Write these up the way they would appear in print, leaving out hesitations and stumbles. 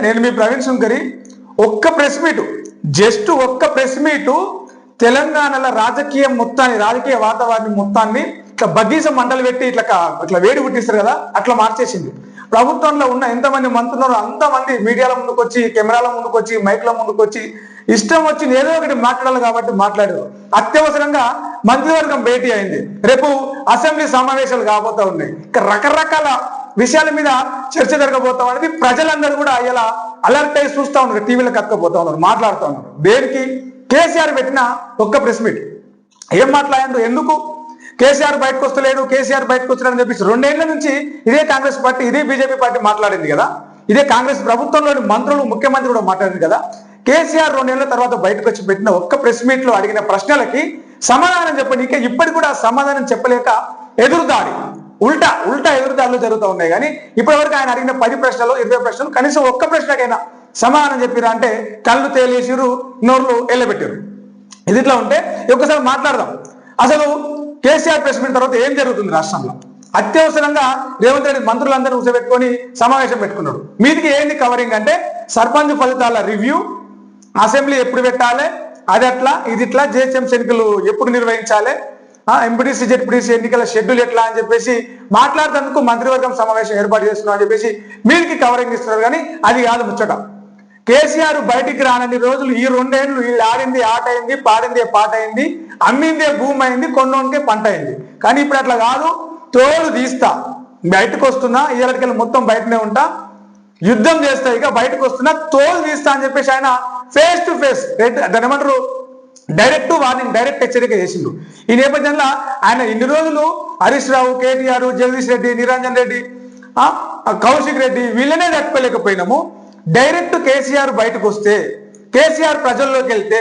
నేను మీ ప్రవీణ్ శంకరి ఒక్క press meet just ఒక్క ప్రెస్ మీటు తెలంగాణలో రాజకీయ వాతావరణం మొత్తాన్ని ఇట్లా బగ్గీస మంటలు పెట్టి ఇట్లా వేడి పుట్టిస్తారు కదా అట్లా మార్చేసింది. ప్రభుత్వంలో ఉన్న ఎంతమంది మంత్రులు అంతమంది మీడియాల ముందుకు వచ్చి కెమెరాల ముందుకు వచ్చి మైక్ల ముందుకు వచ్చి ఇష్టం వచ్చి ఏదో ఒకటి మాట్లాడాలి కాబట్టి మాట్లాడారు. అత్యవసరంగా మంత్రివర్గం భేటీ అయింది. రేపు అసెంబ్లీ సమావేశాలు కాబోతా ఉన్నాయి. ఇక రకరకాల విషయాల మీద చర్చ జరగబోతా ఉన్నది. ప్రజలందరూ కూడా ఇలా అలర్ట్ అయి చూస్తూ ఉన్నారు, టీవీలో కక్కపోతా ఉన్నారు, మాట్లాడుతూ ఉన్నారు. దేనికి? కేసీఆర్ పెట్టిన ఒక్క ప్రెస్ మీట్ ఏం మాట్లాడారు? ఎందుకు కేసీఆర్ బయటకు వస్తలేడు, కేసీఆర్ బయటకు వస్తలేడు అని చెప్పేసి 2 ఏళ్ల నుంచి ఇదే కాంగ్రెస్ పార్టీ, ఇదే బీజేపీ పార్టీ మాట్లాడింది కదా. ఇదే కాంగ్రెస్ ప్రభుత్వంలోని మంత్రులు, ముఖ్యమంత్రి కూడా మాట్లాడింది కదా. కేసీఆర్ 2 ఏళ్ల తర్వాత బయటకు వచ్చి పెట్టిన ఒక్క ప్రెస్ మీట్ లో అడిగిన ప్రశ్నలకి సమాధానం చెప్పనీకే ఇప్పటికి కూడా సమాధానం చెప్పలేక ఎదురుదాడి, ఉల్టా ఎదురుదాడులు జరుగుతూ ఉన్నాయి. కానీ ఇప్పటివరకు ఆయన అడిగిన 10 ప్రశ్నలు 20 ప్రశ్నలు కనీసం ఒక్క ప్రశ్నకైనా సమాధానం చెప్పిరా అంటే కళ్ళు తేలేసిరు, నోర్లు ఎల్లబెట్టారు. ఇది ఇట్లా ఉంటే ఒక్కసారి మాట్లాడదాం. అసలు కేసీఆర్ ప్రెస్ మీట్ తర్వాత ఏం జరుగుతుంది రాష్ట్రంలో? అత్యవసరంగా రేవంత్ రెడ్డి మంత్రులందరూ కూర్చోబెట్టుకొని సమావేశం పెట్టుకున్నాడు. మీదికి ఏంది కవరింగ్ అంటే సర్పంచ్ ఫలితాల రివ్యూ, అసెంబ్లీ ఎప్పుడు పెట్టాలి, అది అట్లా ఇది ఇట్లా, జిహెచ్ఎంసీ ఎన్నికలు ఎప్పుడు నిర్వహించాలి, ఎంపీటీసీ జెడ్పీటీసీ ఎన్నికల షెడ్యూల్ ఎట్లా అని చెప్పేసి మాట్లాడేందుకు మంత్రివర్గం సమావేశం ఏర్పాటు చేస్తున్నాం అని చెప్పేసి మీదికి కవరింగ్ ఇస్తున్నారు. కానీ అది కాదు ముచ్చట. కేసీఆర్ బయటికి రానన్ని రోజులు ఈ 2 ఏళ్ళు వీళ్ళు ఆడింది ఆట అయింది, పాడిందే పాట అయింది, అమ్మిందే భూమి అయింది, కొన్నోనికే పంట అయింది. కానీ ఇప్పుడు అట్లా కాదు, తోలు తీస్తా, బయటకు వస్తున్నా, ఇయ్యాలకెళ్ళి మొత్తం బయటనే ఉంటా, యుద్ధం చేస్తా, ఇక బయటకు వస్తున్నా, తోలు తీస్తా అని చెప్పేసి ఆయన ఫేస్ టు ఫేస్ దాని ఏమంటారు డైరెక్ట్ వార్నింగ్, డైరెక్ట్ హెచ్చరిక చేసిండు. ఈ నేపథ్యంలో ఆయన ఇన్ని రోజులు హరీష్ రావు, కేటీఆర్, జగదీష్ రెడ్డి, నిరంజన్ రెడ్డి, కౌశిక్ రెడ్డి వీళ్ళనే తట్టుకోలేకపోయినాము. డైరెక్ట్ కేసీఆర్ బయటకు వస్తే, కేసీఆర్ ప్రజల్లోకి వెళ్తే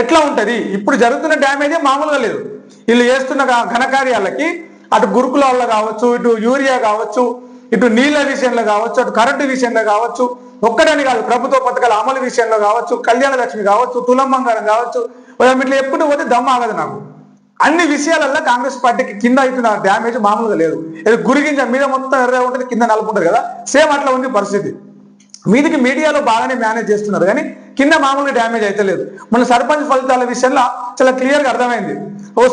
ఎట్లా ఉంటది? ఇప్పుడు జరుగుతున్న డ్యామేజే మామూలుగా లేదు. వీళ్ళు చేస్తున్న ఘనకార్యాలకి అటు గురుకులాల్లో కావచ్చు, ఇటు యూరియా కావచ్చు, ఇటు నీళ్ల విషయంలో కావచ్చు, అటు కరెంటు విషయంలో కావచ్చు, ఒక్కడని కాదు ప్రభుత్వ పథకాల అమలు విషయంలో కావచ్చు, కళ్యాణ లక్ష్మి కావచ్చు, తులం బంగారం కావచ్చు, ఇట్లా ఎప్పుడు పోతే దమ్ము ఆగదు నాకు. అన్ని విషయాలలో కాంగ్రెస్ పార్టీకి కింద అవుతున్న డ్యామేజ్ మామూలుగా లేదు. గురిగింజ మీద మొత్తం ఎర్ర ఉంటుంది, కింద నలుపుంటారు కదా, సేమ్ అట్లా ఉంది పరిస్థితి. మీదికి మీడియాలో బాగానే మేనేజ్ చేస్తున్నారు కానీ కింద మామూలుగా డ్యామేజ్ అయితే లేదు. మన సర్పంచ్ ఫలితాల విషయంలో చాలా క్లియర్గా అర్థమైంది.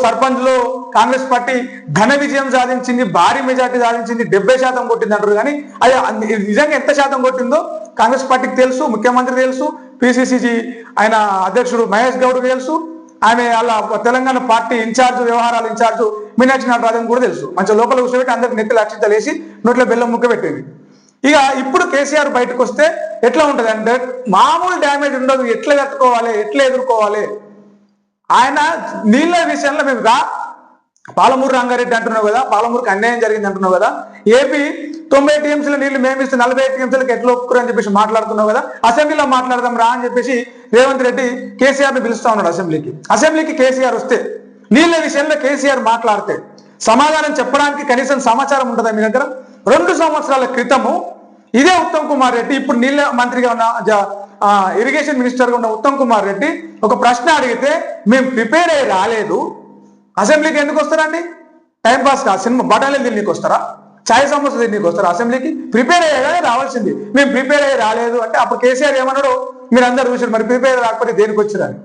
సర్పంచ్ లో కాంగ్రెస్ పార్టీ ఘన విజయం సాధించింది, భారీ మెజార్టీ సాధించింది, 70% కొట్టింది అంటారు. కానీ అది నిజంగా ఎంత శాతం కొట్టిందో కాంగ్రెస్ పార్టీకి తెలుసు, ముఖ్యమంత్రి తెలుసు, పిసిసిసి ఆయన అధ్యక్షుడు మహేష్ గౌడ్ తెలుసు, ఆమె అలా తెలంగాణ పార్టీ వ్యవహారాల ఇన్ఛార్జు మీనాక్షి నటరాజన్ కూడా తెలుసు. మంచి లోపల కూర్చోబెట్టి అందరికి నెత్తిలు అక్షింతలు వేసి నోట్లో బెల్లం ముక్క పెట్టింది. ఇక ఇప్పుడు కేసీఆర్ బయటకు వస్తే ఎట్లా ఉంటుంది అంటే మామూలు డ్యామేజ్ ఉండదు. ఎట్లా తట్టుకోవాలి, ఎట్లా ఎదుర్కోవాలి? ఆయన నీళ్ళ విషయంలో మేము పాలమూరు రంగారెడ్డి అంటున్నావు కదా, పాలమూరుకి అన్యాయం జరిగింది అంటున్నావు కదా, ఏపీ 90 టీఎంసీల నీళ్లు మేమిస్తే 40 టీఎంసీలకు ఎట్లా ఒప్పుకురు అని చెప్పేసి మాట్లాడుతున్నావు కదా, అసెంబ్లీలో మాట్లాడదాం రా అని చెప్పేసి రేవంత్ రెడ్డి కేసీఆర్ని పిలుస్తా ఉన్నాడు అసెంబ్లీకి కేసీఆర్ వస్తే, నీళ్ళ విషయంలో కేసీఆర్ మాట్లాడితే సమాధానం చెప్పడానికి కనీసం సమాచారం ఉంటుందా మీ దగ్గర? 2 సంవత్సరాల క్రితము ఇదే ఉత్తమ్ కుమార్ రెడ్డి, ఇప్పుడు నీళ్ళ మంత్రిగా ఉన్న ఇరిగేషన్ మినిస్టర్గా ఉన్న ఉత్తమ్ కుమార్ రెడ్డి ఒక ప్రశ్న అడిగితే మేము ప్రిపేర్ అయ్యి రాలేదు, అసెంబ్లీకి ఎందుకు వస్తారండి? టైంపాస్ కా సినిమా బటాలీలు తిన్నీకి వస్తారా, ఛాయ్ సమోసా తిన్నీకి వస్తారా? అసెంబ్లీకి ప్రిపేర్ అయ్యేగానే రావాల్సింది, మేము ప్రిపేర్ అయ్యి రాలేదు అంటే అప్పుడు కేసీఆర్ ఏమన్నాడు మీరు అందరూ చూసారు, మరి ప్రిపేర్ రాకపోతే దేనికి వచ్చారని.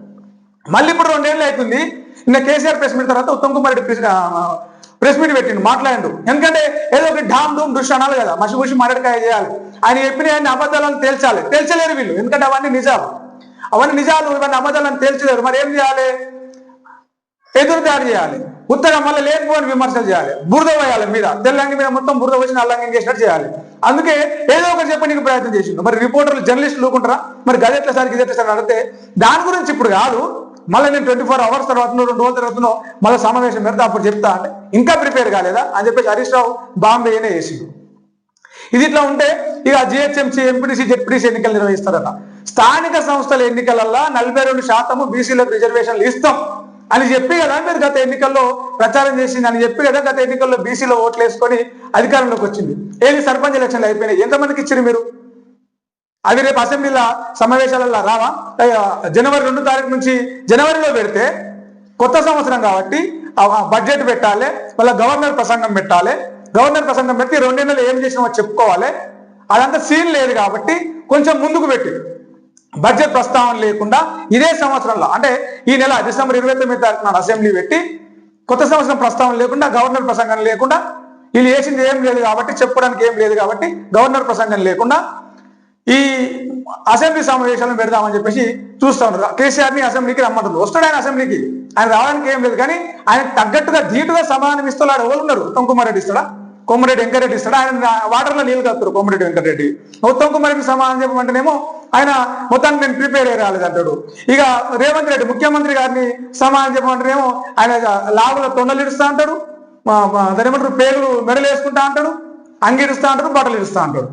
మళ్ళీ ఇప్పుడు 2 ఏళ్ళు అవుతుంది. నిన్న కేసీఆర్ ప్రెస్ మీట్ తర్వాత ఉత్తమ్ కుమార్ రెడ్డి ప్రెస్ మీట్ పెట్టిండు, మాట్లాడిండు. ఎందుకంటే ఏదో ఒక ఢామ్ డూమ్ దృష్టి అనాలి కదా, మసిగుసి మారడికాయ చేయాలి, ఆయన చెప్పిన అన్ని అబద్ధాలను తేల్చలేరు వీళ్ళు. ఎందుకంటే అవన్నీ నిజాలు, ఇవన్నీ అబద్ధాలను తేల్చలేరు. మరి ఏం చేయాలి? ఎదురుదాడి చేయాలి, ఉత్తగా మళ్ళీ లేకపోని విమర్శలు చేయాలి, బురద వేయాలి మీద, తెల్లంగి మీద మొత్తం బురద వచ్చి నల్లంగి చేసినట్టు చేయాలి. అందుకే ఏదో ఒకటి చెప్పడానికి ప్రయత్నం చేసిండు. మరి రిపోర్టర్లు జర్నలిస్టులు లూకుంటారా? మరి గదెట్ల సార్ గిదెట్ల సార్ అడిగితే దాని గురించి ఇప్పుడు కాదు, మళ్ళీ నేను 24 అవర్స్ తర్వాత 2 రోజుల తర్వాత మళ్ళీ సమావేశం పెడతా అప్పుడు చెప్తా అంటే ఇంకా ప్రిపేర్ కాలేదా అని చెప్పేసి హరీష్ రావు బాంబేనే వేసిండు. ఇది ఇట్లా ఉంటే ఇక జిహెచ్ఎంసీ ఎంపీటీసీ జెడ్పీటీసీ ఎన్నికలు నిర్వహిస్తారట. స్థానిక సంస్థల ఎన్నికలలో 42% బీసీలకు రిజర్వేషన్లు ఇస్తాం అని చెప్పి కదా మీరు గత ఎన్నికల్లో ప్రచారం చేసింది అని చెప్పి కదా గత ఎన్నికల్లో బీసీలో ఓట్లు వేసుకొని అధికారంలోకి వచ్చింది. ఏది సర్పంచ్ ఎలక్షన్లు అయిపోయినాయి, ఎంతమందికి ఇచ్చారు మీరు? అవి రేపు అసెంబ్లీల సమావేశాలలో రావా? జనవరి 2 తారీఖు నుంచి జనవరిలో పెడితే కొత్త సంవత్సరం కాబట్టి బడ్జెట్ పెట్టాలి, మళ్ళీ గవర్నర్ ప్రసంగం పెట్టాలి, గవర్నర్ ప్రసంగం పెట్టి 2 నెలలు ఏం చేసినామో చెప్పుకోవాలి. అదంతా సీన్ లేదు కాబట్టి కొంచెం ముందుకు పెట్టి బడ్జెట్ ప్రస్తావన లేకుండా ఇదే సంవత్సరంలో అంటే ఈ నెల డిసెంబర్ 29వ తారీఖున అసెంబ్లీ పెట్టి కొత్త సంవత్సరం ప్రస్తావన లేకుండా గవర్నర్ ప్రసంగం లేకుండా వీళ్ళు వేసింది ఏం లేదు కాబట్టి చెప్పుకోవడానికి ఏం లేదు కాబట్టి గవర్నర్ ప్రసంగం లేకుండా ఈ అసెంబ్లీ సమావేశాలను పెడదామని చెప్పేసి చూస్తూ ఉన్నారు. కేసీఆర్ని అసెంబ్లీకి రమ్మంటారు. వస్తాడు ఆయన అసెంబ్లీకి, ఆయన రావడానికి ఏం లేదు కానీ ఆయనకు తగ్గట్టుగా ధీటుగా సమాధానం ఇస్తున్నాడు. ఎవరు ఉన్నారు? ఉత్తమ్ కుమార్ రెడ్డి ఇస్తాడా, కోమరెడ్డి వెంకరెడ్డి ఇస్తాడా? ఆయన వాటర్లో నీళ్ళు కలుపుతారు కోమరెడ్డి వెంకరెడ్డి. ఉత్తమ్ కుమార్ రెడ్డి సమాధానం చెప్పమంటేనేమో ఆయన మొత్తానికి నేను ప్రిపేర్ అయ్యి రాలేదు అంటాడు. ఇక రేవంత్ రెడ్డి ముఖ్యమంత్రి గారిని సమాధానం చెప్పమంటేనేమో ఆయన లాభంలో తొండలు ఇడుస్తా అంటాడు, దాని ఏమంటారు పేగులు మెడలు వేసుకుంటా అంటాడు, అంగిడుస్తా అంటాడు, బట్టలు ఇడుస్తా అంటాడు.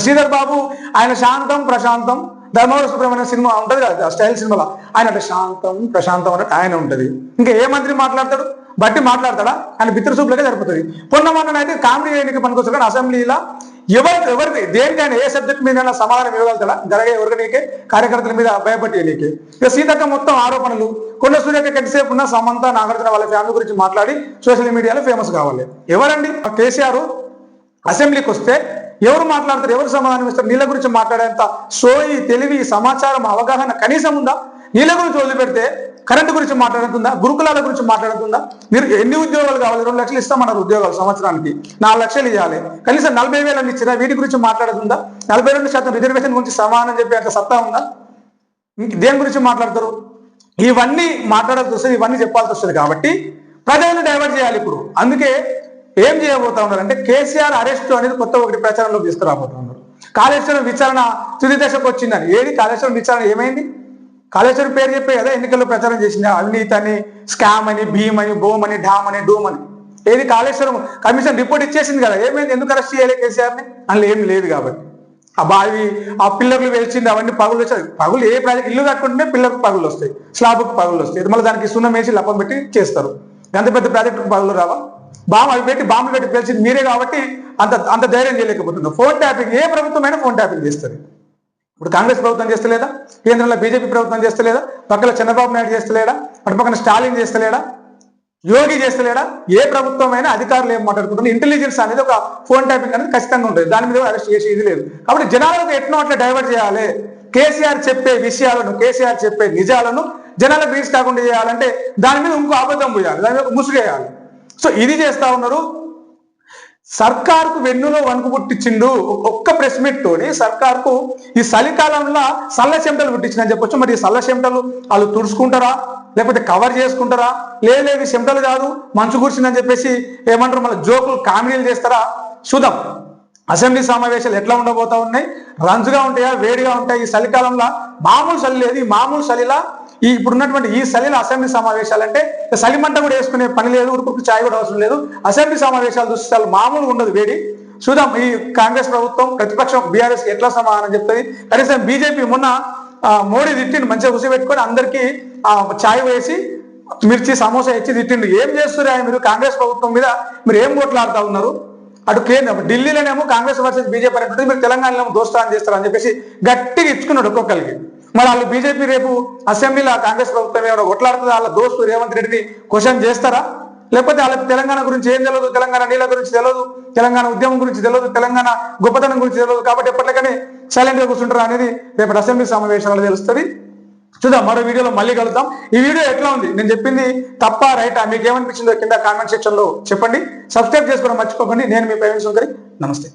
శ్రీధర్ బాబు ఆయన శాంతం ప్రశాంతం, ధర్మవర సుబ్రహ్మణ్యం సినిమా ఉంటుంది కదా స్టైల్ సినిమాలో, ఆయన అంటే శాంతం ప్రశాంతం అన్నట్టు ఆయన ఉంటుంది. ఇంకా ఏ మంత్రి మాట్లాడతాడు? బట్టి మాట్లాడతాడా? ఆయన బిత్ర సూపులకే సరిపోతుంది. పొన్నమన్నైతే కామెడీ ఎన్నిక పనికొచ్చు కానీ అసెంబ్లీలో ఎవరికి దేనికైనా ఏ సబ్జెక్ట్ మీద సమాధానం ఇవ్వగలుగుతాడా? జరగే ఎవరికీకే కార్యకర్తల మీద భయపట్టి నీకే. ఇక సీతక్క మొత్తం ఆరోపణలు, కొండ సూర్యక ఎంతసేపు ఉన్న సమంత నాగార్జున వాళ్ళ ఫ్యామిలీ గురించి మాట్లాడి సోషల్ మీడియాలో ఫేమస్ కావాలి. ఎవరండి? కేసీఆర్ అసెంబ్లీకి వస్తే ఎవరు మాట్లాడతారు? ఎవరు సమాధానం ఇస్తారు? నీళ్ళ గురించి మాట్లాడేంత సోయి, తెలివి, సమాచారం, అవగాహన కనీసం ఉందా? నీళ్ళ గురించి వదిలిపెడితే కరెంటు గురించి మాట్లాడుతుందా? గురుకులాల గురించి మాట్లాడుతుందా? మీరు ఎన్ని ఉద్యోగాలు కావాలి? 2 లక్షలు ఇస్తామన్నారు ఉద్యోగాలు, సంవత్సరానికి 4 లక్షలు ఇవ్వాలి. కనీసం 40,000 ఇచ్చినా వీటి గురించి మాట్లాడుతుందా? 42% రిజర్వేషన్ గురించి సమానం చెప్పే అంత సత్తా ఉందా? దేని గురించి మాట్లాడతారు? ఇవన్నీ మాట్లాడాల్సి వస్తుంది, ఇవన్నీ చెప్పాల్సి వస్తుంది. కాబట్టి ప్రజలను డైవర్ట్ చేయాలి. ఇప్పుడు అందుకే ఏం చేయబోతా ఉన్నారంటే కేసీఆర్ అరెస్ట్ అనేది కొత్త ఒకటి ప్రచారంలోకి తీసుకురాబోతా ఉన్నారు. కాళేశ్వరం విచారణ తుది దశకు వచ్చిందని. ఏది కాళేశ్వరం విచారణ ఏమైంది? కాళేశ్వరం పేరు చెప్పే కదా ఎన్నికల్లో ప్రచారం చేసింది, అవినీతి అని, స్కామ్ అని, భీమ్ అని, బోమ్ అని, డామ్ అని, డూమ్ అని. ఏది కాళేశ్వరం కమిషన్ రిపోర్ట్ ఇచ్చేసింది కదా, ఏమైంది? ఎందుకు అరెస్ట్ చేయాలి కేసీఆర్ని? అందులో ఏం లేదు కాబట్టి. ఆ బావి, ఆ పిల్లర్లు వెలిచింది, అవన్నీ పగులు వచ్చాయి. పగులు ఏ ప్రాజెక్ట్ ఇల్లు కట్టుకుంటే పిల్లర్కు పగులు వస్తాయి, స్లాబ్కు పగులు వస్తాయి, మళ్ళీ దానికి సున్నం వేసి లప్పం పెట్టి చేస్తారు. అంత పెద్ద ప్రాజెక్టుకు పగులు రావా? బాంబు పెట్టి పేల్చింది మీరే కాబట్టి అంత ధైర్యం చేయలేకపోతుంది. ఫోన్ ట్యాపింగ్ ఏ ప్రభుత్వమైనా ఫోన్ ట్యాపింగ్ చేస్తుంది. ఇప్పుడు కాంగ్రెస్ ప్రభుత్వం చేస్తలేదా? కేంద్రంలో బీజేపీ ప్రభుత్వం చేస్తలేదా? పక్కన చంద్రబాబు నాయుడు చేస్తలేడా? అటు పక్కన స్టాలిన్ చేస్తలేడా? యోగి చేస్తలేడా? ఏ ప్రభుత్వమైనా అధికారులు ఏం మాట్లాడుకుంటున్నారు? ఇంటెలిజెన్స్ అనేది ఒక ఫోన్ ట్యాపింగ్ అనేది ఖచ్చితంగా ఉంటుంది. దాని మీద అరెస్ట్ చేసి ఇది లేదు. కాబట్టి జనాలకు ఎట్నో అట్లా డైవర్ట్ చేయాలి. కేసీఆర్ చెప్పే విషయాలను, కేసీఆర్ చెప్పే నిజాలను జనాలకు రీచ్ కాకుండా చేయాలంటే దాని మీద ఇంకో అబద్ధం పోయాలి, దాని మీద ముసుగేయాలి. సో ఇది చేస్తా ఉన్నారు. సర్కార్కు వెన్నులో వణుకు పుట్టించిండు. ఒక్క ప్రెస్ మీట్ తోని సర్కార్కు ఈ చలికాలంలో సల్ల చెమటలు పుట్టించిందని చెప్పొచ్చు. మరి ఈ సల్ల చెమటలు వాళ్ళు తుడుచుకుంటారా, లేకపోతే కవర్ చేసుకుంటారా? లేదు చెమటలు కాదు మంచు కూర్చుందని చెప్పేసి ఏమంటారు, మళ్ళీ జోకులు కామెడీలు చేస్తారా? చూద్దాం. అసెంబ్లీ సమావేశాలు ఎట్లా ఉండబోతా ఉన్నాయి? రంజుగా ఉంటాయా, వేడిగా ఉంటాయి? ఈ చలికాలంలో మామూలు చలి లేదు. ఈ మామూలు చలిలా ఇప్పుడున్నటువంటి ఈ చలిలో అసెంబ్లీ సమావేశాలు అంటే చలిమంట కూడా వేసుకునే పని లేదు, ఉడుకు ఛాయ్ కూడా అవసరం లేదు. అసెంబ్లీ సమావేశాలు చూస్తే మామూలుగా ఉండదు వేడి. చూద్దాం ఈ కాంగ్రెస్ ప్రభుత్వం, ప్రతిపక్షం బీఆర్ఎస్ ఎట్లా సమాధానం చెప్తుంది. కనీసం బీజేపీ మొన్న మోడీ తిట్టిండు, మంచిగా ఉసిపెట్టుకొని అందరికీ ఛాయ్ వేసి మిర్చి సమోసా ఇచ్చి తిట్టిండు. ఏం చేస్తున్నారు మీరు? కాంగ్రెస్ ప్రభుత్వం మీద మీరు ఏం కొట్లాడుతూ ఉన్నారు? అటు కేంద్రం ఢిల్లీలోనేమో కాంగ్రెస్ వర్సెస్ బీజేపీ అనేటువంటి, మీరు తెలంగాణలో దోస్తాన్ని చేస్తారని చెప్పేసి గట్టిగా ఇచ్చుకున్నాడు ఒక్కొక్కరికి. మరి వాళ్ళు బీజేపీ రేపు అసెంబ్లీలో కాంగ్రెస్ ప్రభుత్వం ఏమైనా కొట్లాడుతుందా? వాళ్ళ దోస్తు రేవంత్ రెడ్డిని క్వశ్చన్ చేస్తారా? లేకపోతే వాళ్ళకి తెలంగాణ గురించి ఏం తెలియదు, తెలంగాణ నీళ్ళ గురించి తెలియదు, తెలంగాణ ఉద్యమం గురించి తెలియదు, తెలంగాణ గొప్పతనం గురించి తెలియదు కాబట్టి ఎప్పటికైనా సైలెంట్గా కూర్చుంటారా అనేది రేపటి అసెంబ్లీ సమావేశాలలో తెలుస్తుంది. చూద్దాం. మరో వీడియోలో మళ్ళీ కలుద్దాం. ఈ వీడియో ఎట్లా ఉంది, నేను చెప్పింది తప్ప రైటా, మీకు ఏమనిపించిందో కింద కామెంట్ సెక్షన్ లో చెప్పండి. సబ్స్క్రైబ్ చేసుకోవడం మర్చిపోకండి. నేను మీ ప్రవీణ్ శంకరి. నమస్తే.